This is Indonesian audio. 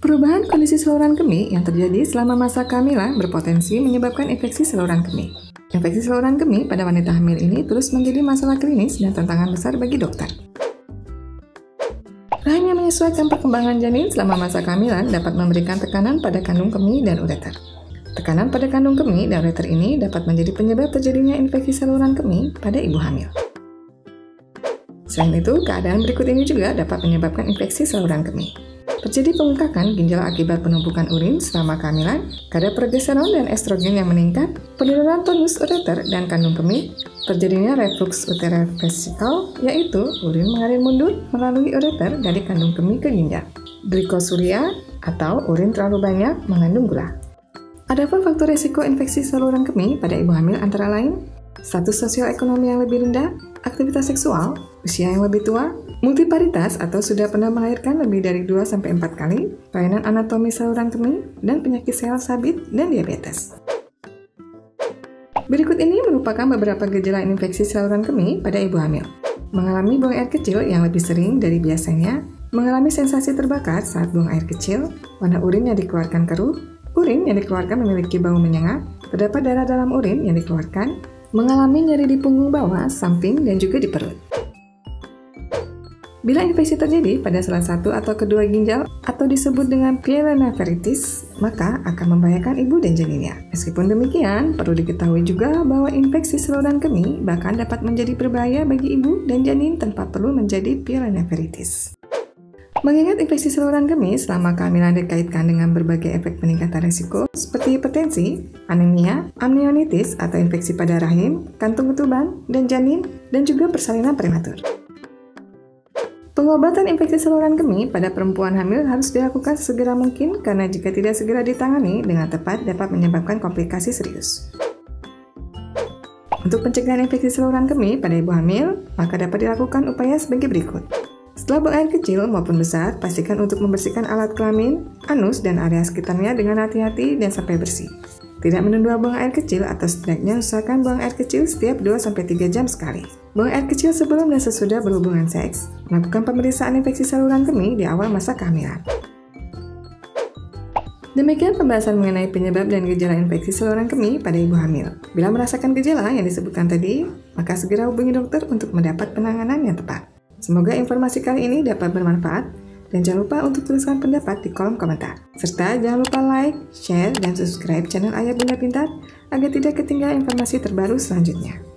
Perubahan kondisi saluran kemih yang terjadi selama masa kehamilan berpotensi menyebabkan infeksi saluran kemih. Infeksi saluran kemih pada wanita hamil ini terus menjadi masalah klinis dan tantangan besar bagi dokter. Rahim yang menyesuaikan perkembangan janin selama masa kehamilan dapat memberikan tekanan pada kandung kemih dan ureter. Tekanan pada kandung kemih dan ureter ini dapat menjadi penyebab terjadinya infeksi saluran kemih pada ibu hamil. Selain itu, keadaan berikut ini juga dapat menyebabkan infeksi saluran kemih. Terjadi pembengkakan ginjal akibat penumpukan urin selama kehamilan, kadar progesteron dan estrogen yang meningkat, penurunan tonus ureter dan kandung kemih, terjadinya reflux uteral vesikal, yaitu urin mengalir mundur melalui ureter dari kandung kemih ke ginjal, glikosuria atau urin terlalu banyak mengandung gula. Adapun faktor risiko infeksi saluran kemih pada ibu hamil antara lain, status sosial ekonomi yang lebih rendah, aktivitas seksual, usia yang lebih tua, multiparitas atau sudah pernah melahirkan lebih dari 2-4 kali, kelainan anatomi saluran kemih, dan penyakit sel sabit dan diabetes. Berikut ini merupakan beberapa gejala infeksi saluran kemih pada ibu hamil. Mengalami buang air kecil yang lebih sering dari biasanya, mengalami sensasi terbakar saat buang air kecil, warna urin yang dikeluarkan keruh, urin yang dikeluarkan memiliki bau menyengat, terdapat darah dalam urin yang dikeluarkan, mengalami nyeri di punggung bawah, samping, dan juga di perut. Bila infeksi terjadi pada salah satu atau kedua ginjal atau disebut dengan pyelonephritis, maka akan membahayakan ibu dan janinnya. Meskipun demikian, perlu diketahui juga bahwa infeksi saluran kemih bahkan dapat menjadi berbahaya bagi ibu dan janin tanpa perlu menjadi pyelonephritis. Mengingat infeksi saluran kemih selama kehamilan dikaitkan dengan berbagai efek peningkatan risiko seperti hipertensi, anemia, amnionitis atau infeksi pada rahim, kantung ketuban, dan janin, dan juga persalinan prematur. Pengobatan infeksi saluran kemih pada perempuan hamil harus dilakukan sesegera mungkin karena jika tidak segera ditangani dengan tepat dapat menyebabkan komplikasi serius. Untuk pencegahan infeksi saluran kemih pada ibu hamil, maka dapat dilakukan upaya sebagai berikut. Setelah buang air kecil maupun besar, pastikan untuk membersihkan alat kelamin, anus, dan area sekitarnya dengan hati-hati dan sampai bersih. Tidak menunda buang air kecil atau setidaknya usahakan buang air kecil setiap 2-3 jam sekali. Buang air kecil sebelum dan sesudah berhubungan seks. Melakukan pemeriksaan infeksi saluran kemih di awal masa kehamilan. Demikian pembahasan mengenai penyebab dan gejala infeksi saluran kemih pada ibu hamil. Bila merasakan gejala yang disebutkan tadi, maka segera hubungi dokter untuk mendapat penanganan yang tepat. Semoga informasi kali ini dapat bermanfaat. Dan jangan lupa untuk tuliskan pendapat di kolom komentar. Serta jangan lupa like, share, dan subscribe channel Ayah Bunda Pintar agar tidak ketinggalan informasi terbaru selanjutnya.